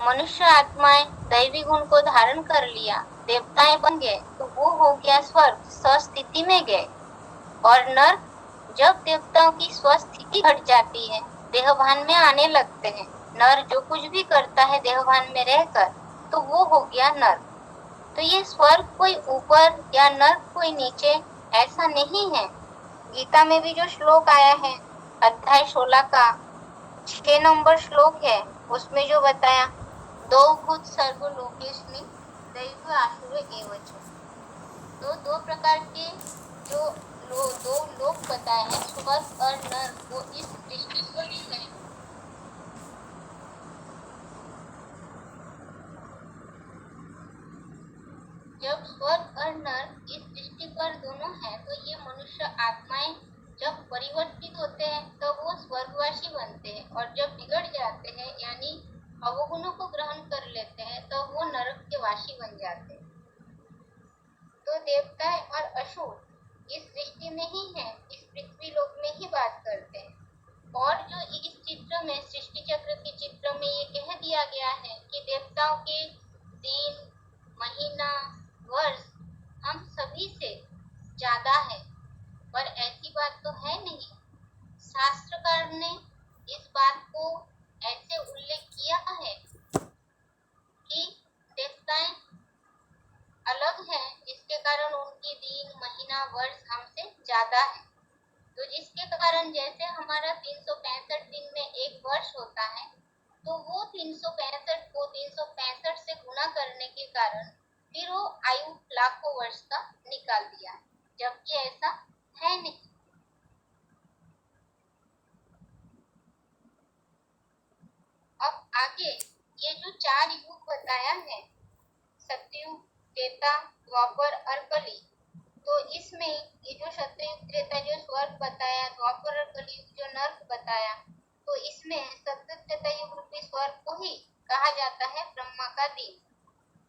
मनुष्य आत्माएं दैवी गुण को धारण कर लिया, देवताएं बन गए, तो वो हो गया स्वर्ग, स्वस्थिति में गए। और नर्क, जब देवताओं की स्वस्थिति घट जाती है, देहभान में आने लगते हैं, नर जो कुछ भी करता है देहभान में रहकर, तो वो हो गया नर्क। तो ये स्वर्ग कोई ऊपर या नर्क कोई नीचे, ऐसा नहीं है। गीता में भी जो श्लोक आया है, अध्याय 16 का 6 नंबर श्लोक है, उसमें जो बताया, दो भूत सर्व लोकेस्मिन् दैव आसुर एव च। तो दो प्रकार के जो दो लोक बताए हैं, स्वर्ग और नर्क, वो इस दृष्टि पर है। जब स्वर्ग और नर्क इस दृष्टि पर दोनों हैं, तो ये मनुष्य आत्माएं जब परिवर्तित होते हैं तो वो स्वर्गवासी बनते हैं, और जब बिगड़ जाते हैं यानी अवगुणों को ग्रहण कर लेते हैं, तो वो नरक के वासी बन जाते हैं। तो देवता और असुर इस सृष्टि में ही है, इस पृथ्वी लोक में ही बात करते हैं। और जो इस चित्र में, सृष्टि चक्र के चित्र में ये कह दिया गया है कि देवताओं के दिन, महीना, वर्ष हम सभी से ज्यादा है, पर ऐसी बात तो है नहीं। शास्त्रकार ने इस बात को ऐसे उल्लेख किया है कि देवताएं अलग हैं, जिसके कारण उनकी दिन, महीना, वर्ष हमसे ज्यादा है। तो जिसके कारण जैसे हमारा 365 दिन में एक वर्ष होता है, तो वो 365 को 365 से गुना करने के कारण फिर वो आयु लाखों वर्ष का निकाल दिया, जबकि ऐसा है नहीं। अब आगे ये जो 4 युग बताया है, सतयुग, त्रेता, द्वापर और कली, तो इसमें ये जो सतयुग, त्रेता जो स्वर्ग बताया, द्वापर और कलयुग जो नर्क बताया, तो इसमें सत्य त्रेता युग रूपी स्वर्ग को ही कहा जाता है ब्रह्मा का दिन,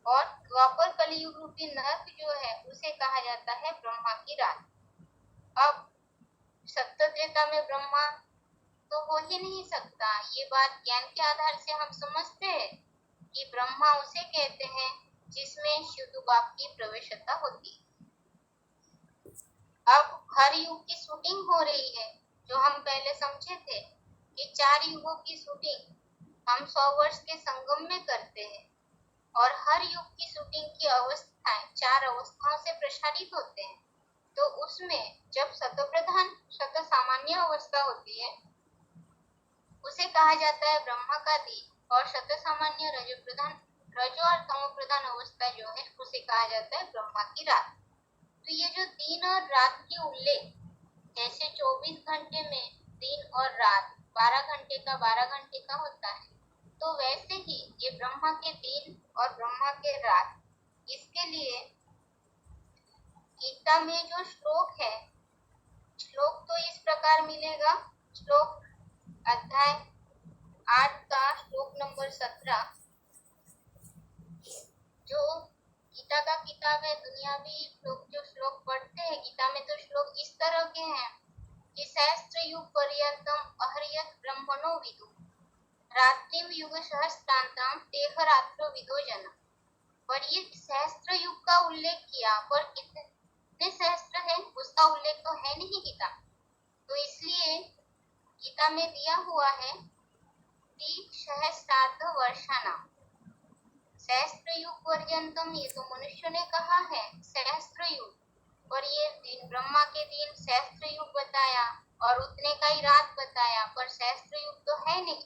और द्वापर कलयुग रूपी नर्क जो है उसे कहा जाता है ब्रह्मा की रात। अब सत्य त्रेता में ब्रह्मा तो हो ही नहीं सकता, ये बात ज्ञान के आधार से हम समझते हैं कि ब्रह्मा उसे कहते हैं जिसमें शुद्ध बाप की प्रवेशता होती। अब हर युग की शूटिंग हो रही है, जो हम पहले समझे थे कि 4 युगों की शूटिंग हम 100 वर्ष के संगम में करते हैं, और हर युग की शूटिंग की अवस्थाएं 4 अवस्थाओं से प्रसारित होते हैं। तो उसमें जब शतप्रधान शत सामान्य अवस्था होती है, उसे कहा जाता है ब्रह्मा का दिन, और शत सामान्य रजो प्रधान, रजो और तमो प्रधान अवस्था जो है उसे कहा जाता है ब्रह्मा की रात। तो ये जो दिन और रात के उल्लेख, जैसे 24 घंटे में दिन और रात 12 घंटे का 12 घंटे का होता है, तो वैसे ही ये ब्रह्मा के दिन और ब्रह्मा के रात, इसके लिए गीता में जो श्लोक है, श्लोक तो इस प्रकार मिलेगा, श्लोक अध्याय 8 का श्लोक नंबर 17, जो गीता का किताब है, दुनियावी लोग जो श्लोक पढ़ते हैं गीता में, तो श्लोक इस तरह के हैं कि सहस्त्र युग पर्यंतम अहर्यत ब्रह्मणो विदु रात्रिम युग सहस्त्रांतम तेह रात्रो विदो जन। पर ये सहस्त्र युग का उल्लेख किया, पर कितने सहस्त्र है उसका उल्लेख तो है नहीं गीता, तो इसलिए गीता में दिया हुआ है 3 सहस्रार्ध वर्षाणाम, सहस्त्र युग पर्यंतम, ये तो मनुष्य ने कहा है सहस्त्र युग, और ये दिन ब्रह्मा के दिन सहस्त्र युग बताया और उतने का ही रात बताया, पर सहस्त्र युग तो है नहीं।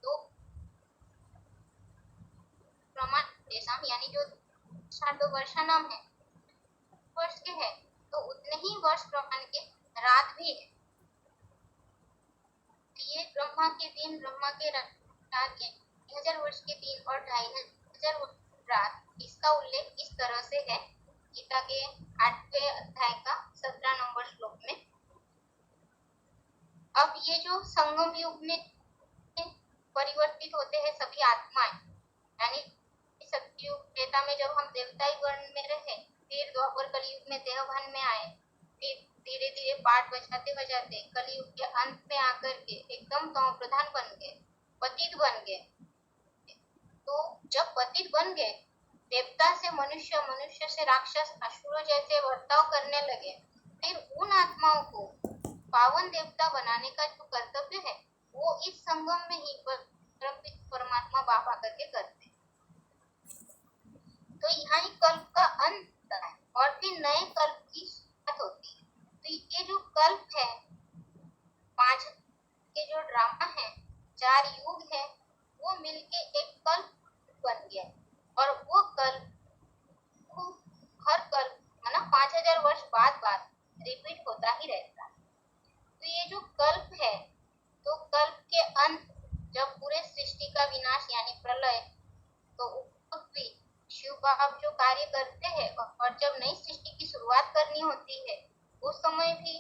तो प्रमाण देशम यानी जो तो वर्षा नाम है वर्ष के है, तो उतने ही वर्ष प्रमाण के रात भी है। ये ब्रह्मा के दिन, ब्रह्मा के रात के 1000 वर्ष के दिन और 2500 रात, इसका उल्लेख इस तरह से है गीता के 8वें अध्याय का 17 नंबर श्लोक में। अब ये जो संगम युग में परिवर्तित होते हैं सभी आत्माएं, यानी सतयुग त्रेता में जब हम देवताई वर्ण में रहे, फिर द्वापर कलयुग में देवभान में आए, फिर धीरे धीरे पाठ बजाते बजाते कलयुग के अंत में आकर के एकदम तमो प्रधान बन गए, पतित बन गए। तो जब पतित बन गए, देवता से मनुष्य, मनुष्य से राक्षस, असुर जैसे बर्ताव करने लगे, फिर उन आत्माओं को पावन देवता बनाने का जो कर्तव्य है वो इस संगम में ही परमात्मा बाबा करके करते हैं। तो यहाँ ही कल्प का अंत है और फिर नए कल्प की शुरुआत होती है। तो ये जो कल्प है, 5 के जो ड्रामा है, 4 युग है, वो मिलके एक कल्प बन गया, और वो कल्प हर कल्प मतलब 5000 वर्ष बाद रिपीट होता ही रहता है। तो ये जो कल्प है, तो कल्प के अंत जब पूरे सृष्टि का विनाश यानी प्रलय, तो पृथ्वी शिव बाबा जो कार्य करते हैं और जब नई सृष्टि की शुरुआत करनी होती है उस समय भी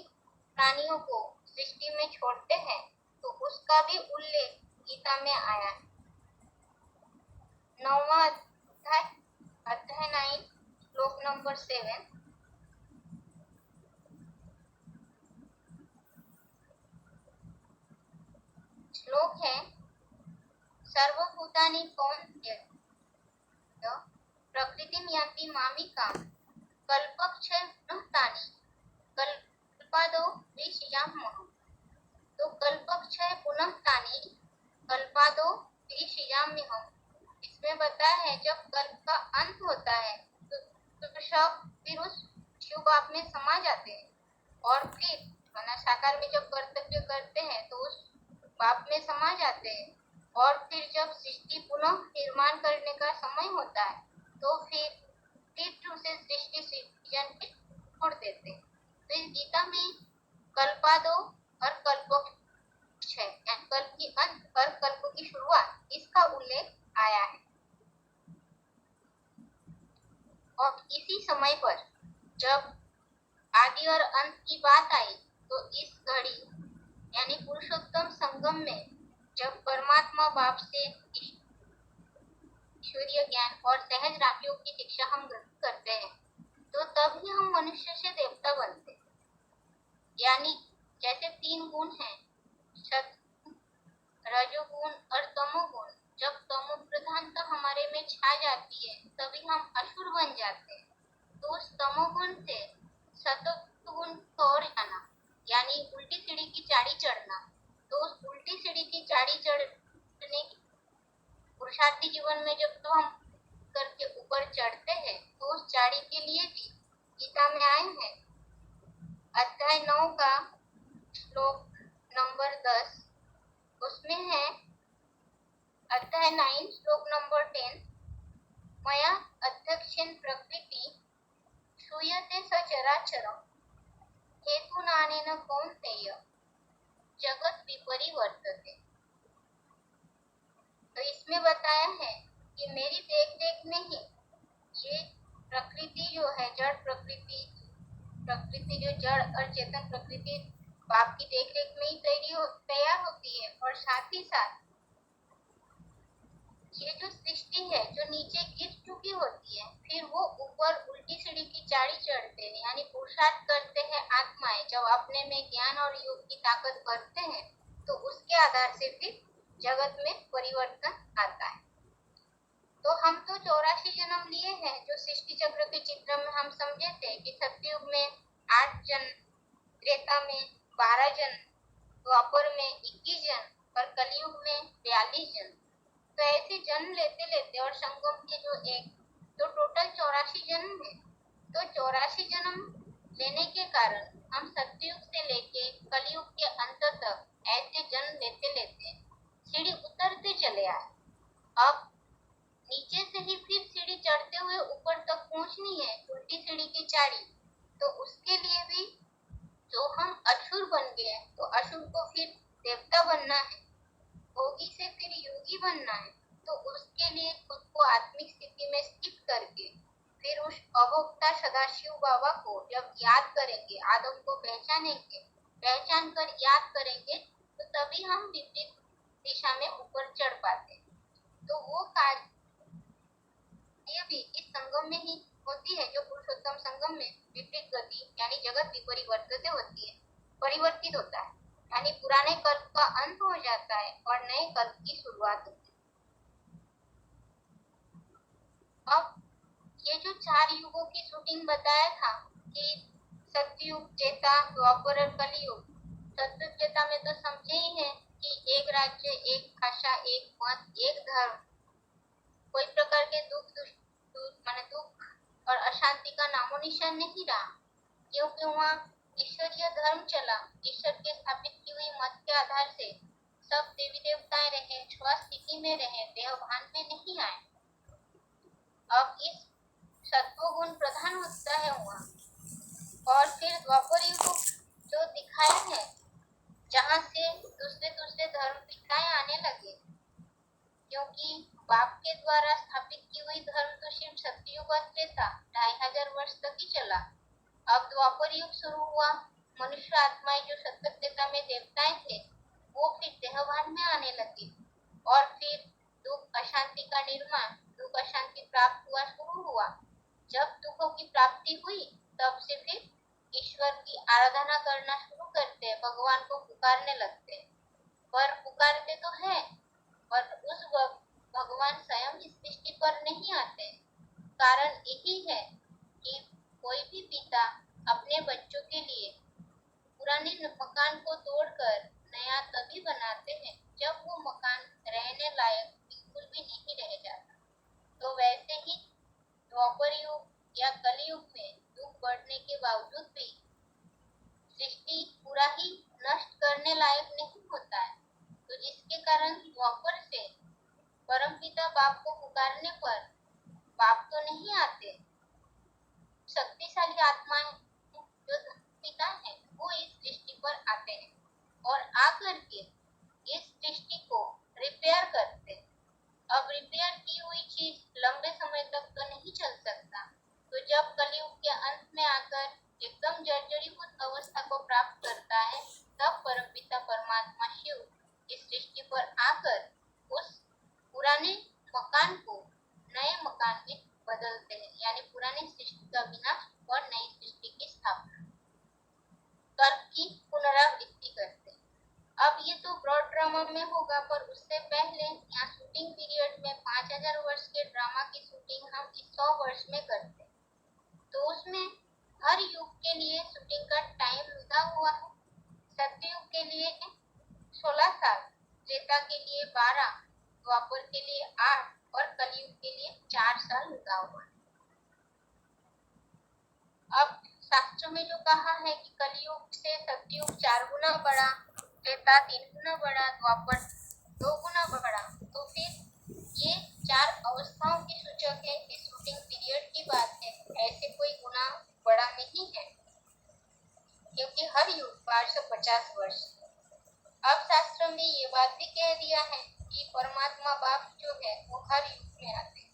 प्राणियों को सृष्टि में छोड़ते हैं, तो उसका भी उल्लेख गीता में आया है। 9वां अध्याय, अध्याय 9 श्लोक नंबर 7। श्लोक है, सर्वभूतानि कौन्तेय प्रकृतिं यान्ति मामिकां कल्पक्षय पुनस्तानि कल्पादौ विसृजाम्यहम्। तो कल्पक्षय पुनस्तानि कल्पादौ विसृजाम्यहम्, इसमें बताया है जब कल्प का अंत होता है तो सब फिर उस शिव बाप में समा जाते हैं, और फिर साकार में जब कर्तव्य करते हैं तो उस बाप में समा जाते हैं, और फिर जब सृष्टि पुनः निर्माण करने का समय होता है तो फिर उसे सृष्टि सृजन के छोड़ देते हैं। तो इस गीता में कल्पादो और कल्पक्षय, कल्प की अंत और कल्प की शुरुआत, इसका उल्लेख आया है। और इसी समय पर जब आदि और अंत की बात आई तो इस घड़ी यानी पुरुषोत्तम संगम में जब परमात्मा बाप से ईश्वरीय ज्ञान और सहज राजयोग की शिक्षा हम ग्रहण करते हैं, तो तभी हम मनुष्य से देवता बनते हैं। यानी जैसे 3 गुण हैं, सत्व, रजोगुण और तमोगुण, जब तमो प्रधानता हमारे में छा जाती है तभी हम असुर बन जाते हैं। तो उस तमोगुण से सत्वगुण को ओर जाना यानी उल्टी सीढ़ी की चाड़ी चढ़ना, तो उस उल्टी सीढ़ी की चाड़ी चढ़ने की पुरुषार्थी जीवन में जब तो हम करके ऊपर चढ़ते हैं तो उस चाड़ी के लिए भी गीता में आए हैं। अध्याय 9 का श्लोक नंबर 10, उसमें है अध्याय 9 श्लोक नंबर 10, मया अध्यक्षेन प्रकृति श्रूयते सचराचरम् हेतुनानेन कौन्तेय जगत विपरिवर्तते। तो इसमें बताया है कि मेरी देख रेख में ही ये प्रकृति जो है, जड़ प्रकृति जो जड़ और चेतन प्रकृति बाप की देख रेख में ही तैयार होती है, और साथ ही साथ ये जो सृष्टि है जो नीचे गिर चुकी होती है, फिर वो ऊपर उल्टी सीढ़ी की चाड़ी चढ़ते हैं, यानी पुरुषार्थ करते हैं आत्माएं। जब अपने में ज्ञान और योग की ताकत भरते हैं तो उसके आधार से फिर जगत में परिवर्तन आता है। तो हम तो 84 जन्म लिए हैं, जो सृष्टि चक्र के चित्र में हम समझे थे कि सत्ययुग में 8 जन्म, त्रेता में 12 जन्म, द्वापर में 21 जन्म और कलयुग में 42 जन्म। तो ऐसे जन्म लेते लेते और संगम के तो टोटल 84 जन्म है। तो 84 जन्म लेने के कारण हम सत्ययुग से लेके कलयुग के अंत तक ऐसे जन्म लेते लेते सीढ़ी उतरते चले आए। अब नीचे से ही फिर सीढ़ी चढ़ते हुए ऊपर तक पहुंचनी है, उल्टी सीढ़ी की चाड़ी। तो उसके लिए भी जो हम असुर बन गए, तो असुर को फिर देवता बनना है, भोगी से फिर योगी बनना है। तो उसके लिए खुद को आत्मिक स्थिति में स्थित करके फिर उस अभोक्ता सदाशिव बाबा को जब याद करेंगे, आदम को पहचानेंगे, पहचान कर याद करेंगे, तो तभी हम विपरीत दिशा में ऊपर चढ़ पाते। तो वो कार्य ये भी इस संगम में ही होती है, जो पुरुषोत्तम संगम में विपरीत गति यानी जगत विपरिवर्तित होती है, परिवर्तित होता है, यानी पुराने कल्प का अंत हो जाता है और नए कल्प की शुरुआत होती है। अब ये जो 4 युगों की शूटिंग बताया था कि सतयुग, त्रेता, द्वापर और कलयुग। सतयुग त्रेता में तो समझे ही है कि एक राज्य, एक भाषा, एक मत, एक धर्म, कोई प्रकार के दुख और अशांति का नामो निशान नहीं रहा, क्योंकि वहाँ ईश्वरीय धर्म चला। ईश्वर के स्थापित की हुई मत के आधार से सब देवी देवताएं रहे, स्वस्थिति में रहे, देहभान में नहीं आए। अब इस सत्व गुण प्रधान होता है वहाँ। और फिर द्वापर युग जो दिखाया है, जहाँ से दूसरे धर्म पिताएं आने लगे, क्योंकि बाप के द्वारा स्थापित की हुई धर्म तो सिर्फ सतयुग और त्रेता 2500 वर्ष तक ही चला। अब द्वापर युग शुरू हुआ, मनुष्य आत्माएं जो सत्य त्रेता में देवताएं थे, वो फिर देहभान में आने लगे और फिर दुख अशांति का निर्माण, दुख अशांति प्राप्त हुआ शुरू हुआ। जब दुखों की प्राप्ति हुई, तब से फिर ईश्वर की आराधना करना शुरू करते, भगवान को पुकारने लगते। पर पुकारते तो है, पर उस वक्त भगवान स्वयं इस सृष्टि पर नहीं आते। कारण यही है कि कोई भी पिता अपने बच्चों के लिए पुराने मकान को तोड़कर नया तभी बनाते हैं जब वो मकान रहने लायक बिल्कुल भी नहीं रह जाता। तो वैसे ही द्वापर युग या कलयुग में दुख बढ़ने के बावजूद भी सृष्टि पूरा ही नष्ट करने लायक नहीं होता है। तो जिसके कारण द्वापर से परमपिता बाप को पुकारने पर बाप तो नहीं आते, शक्तिशाली आत्माएं जो पिता है वो इस सृष्टि पर आते हैं और आकर के इस सृष्टि को रिपेयर करते। अब रिपेयर की हुई चीज लंबे समय तक तो नहीं चल सकता, तो जब कलयुग के अंत में आकर एकदम जर्जरीभूत अवस्था को प्राप्त करता है, तब परमपिता परमात्मा शिव इस सृष्टि पर आकर उस पुराने मकान को नए मकान में बदलते हैं, यानी पुरानी सृष्टि का विनाश और नई सृष्टि की स्थापना, कल्प की पुनरावृत्ति करते हैं। अब ये तो ब्रॉड ड्रामा में होगा, पर उससे पहले यहाँ शूटिंग पीरियड में 5000 वर्ष के ड्रामा की शूटिंग हम इस 100 वर्ष में करते हैं। तो उसमें हर युग के लिए शूटिंग का टाइम लगा हुआ है। सत्ययुग के लिए 16 साल, त्रेता के लिए 12, द्वापर के लिए 8 और कलयुग के लिए 4 साल लगा हुआ है। अब शास्त्रों में जो कहा है कि कलयुग से सत्ययुग 4 गुना बड़ा, त्रेता 3 गुना बड़ा, द्वापर 2 गुना बड़ा, तो फिर ये 4 अवस्थाओं की सूचक है, इस शूटिंग पीरियड की बात है, ऐसे कोई गुना बड़ा नहीं है, क्योंकि हर युग 1250 वर्ष। अब शास्त्र में ये बात भी कह दिया है कि परमात्मा बाप जो है वो हर युग में आते हैं।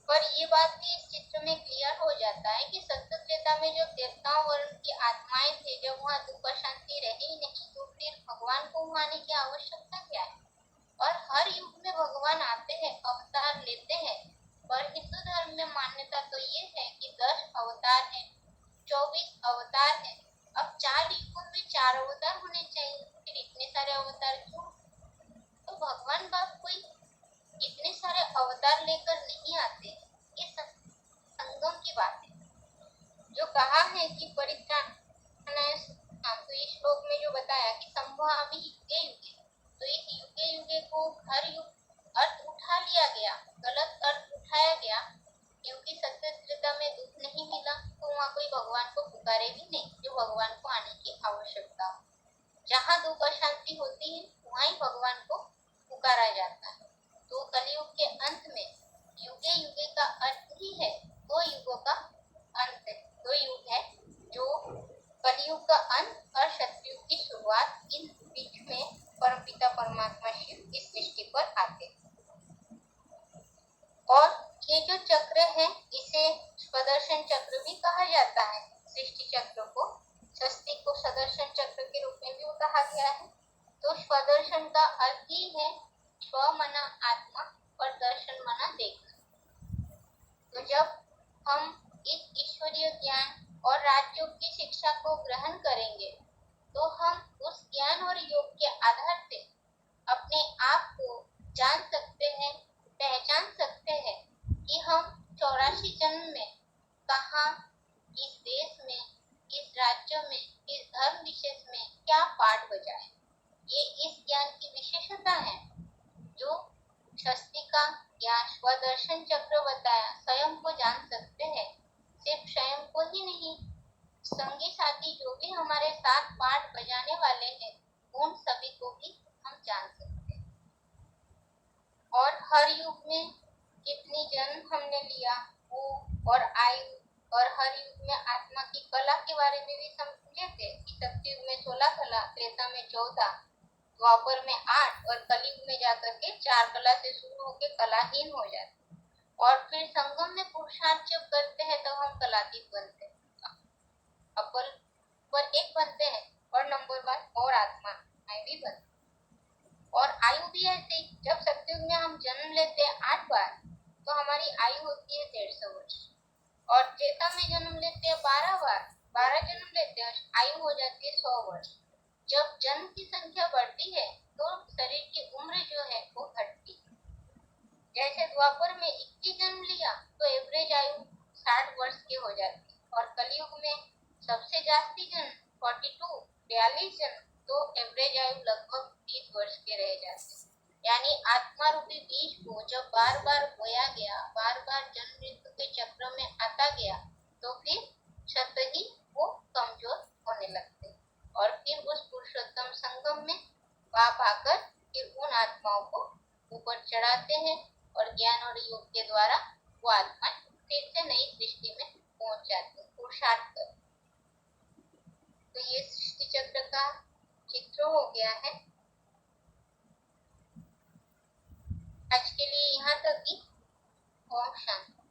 पर ये बात भी इस चित्र में क्लियर हो जाता है कि सत्य त्रेता में जब देवताओं वर्ण की आत्माएं थे, जब वहाँ दुख शांति रही ही नहीं, तो फिर भगवान को आने की आवश्यकता क्या है। और हर युग में भगवान आते हैं, अवतार लेते हैं। पर हिंदू धर्म में मान्यता तो ये है कि 10 अवतार है, 24 अवतार है। अब 4 युगों में 4 है कि परित्राणाय साधूनां, तो इस श्लोक में जो बताया कि संभवामि युगे युगे, तो इस युगे युगे को हर युग अर्थ उठा लिया गया, गलत अर्थ उठाया गया, क्योंकि सत्य त्रेता में दुख नहीं मिला तो वहाँ कोई भगवान को पुकारे भी नहीं, जो भगवान को आने की आवश्यकता हो। जहाँ दुख अशांति होती है वहाँ ही भगवान को पुकारा जाता है। तो कलयुग के अंत में युगे युगे का अर्थ ही है दो युगों का अंत है, दो युग है, जो कलयुग का अंत और सतयुग की शुरुआत, इन बीच में परमपिता परमात्मा शिव इस सृष्टि पर आते हैं। और ये जो चक्र है इसे स्वदर्शन चक्र भी कहा जाता है। सृष्टि चक्र को, सृष्टि को सदर्शन चक्र के रूप में भी कहा गया है। तो स्वदर्शन का अर्थ ही है स्व मना आत्मा और दर्शन मना देखना। तो जब हम इस ईश्वरीय ज्ञान और राजयोग की शिक्षा को ग्रहण करेंगे तो हम उस ज्ञान और योग के आधार से अपने आप को जान सकते हैं, पहचान सकते हैं कि हम 84 जन्म में कहाँ, किस देश में, किस राज्य में, किस धर्म विशेष में क्या पाठ बजाए। ये इस ज्ञान की विशेषता है जो शस्त्री का या स्वदर्शन चक्र बताया, स्वयं को जान सकते हैं। सिर्फ स्वयं को ही नहीं, संगी साथी जो भी हमारे साथ पाठ बजाने वाले हैं उन सभी को भी हम जान सकते हैं। और हर युग में कितनी जन्म हमने लिया वो और आयु, और हर युग में आत्मा की कला के बारे में भी समझे थे कि सतयुग में 16 कला, त्रेता में 14, द्वापर में 8 और कलयुग में जाकर के 4 कला से शुरू होकर कलाहीन हो जाते। और फिर संगम में पुरुषार्थ जब करते हैं तब हम कलातीत बनते हैं, अव्वल पर एक बनते हैं और नंबरवार और आत्मा भी बनते। और आयु भी ऐसे ही, जब सतयुग में हम जन्म लेते हैं 8 बार तो हमारी आयु होती है 150 वर्ष, और त्रेता में जन्म लेते हैं 12 बार, 12 जन्म लेते हैं, आयु हो जाती है 100 वर्ष। जब जन्म की संख्या बढ़ती है तो शरीर की उम्र जो है वो घटती है। जैसे द्वापर में 21 जन्म लिया तो एवरेज आयु 60 वर्ष की हो जाती है, और कलयुग में सबसे जास्ती जन्म 42 जन्म, तो एवरेज आयु लगभग 30 वर्ष के रह जाते। यानी आत्मा रूपी बीज को जब बार बार बोया गया, बार बार जन्म मृत्यु के चक्र में आता गया, तो फिर क्षत ही वो कमजोर होने लगते, और फिर उस पुरुषोत्तम संगम में पाप आकर फिर उन आत्माओं को ऊपर चढ़ाते हैं, और ज्ञान और योग के द्वारा वो आत्माएं फिर से नई सृष्टि में पहुंच जाती है, पुरुषार्थ कर। तो ये सृष्टि चक्र का चित्र हो गया है। आज के लिए यहाँ तक ही। ओम शांति।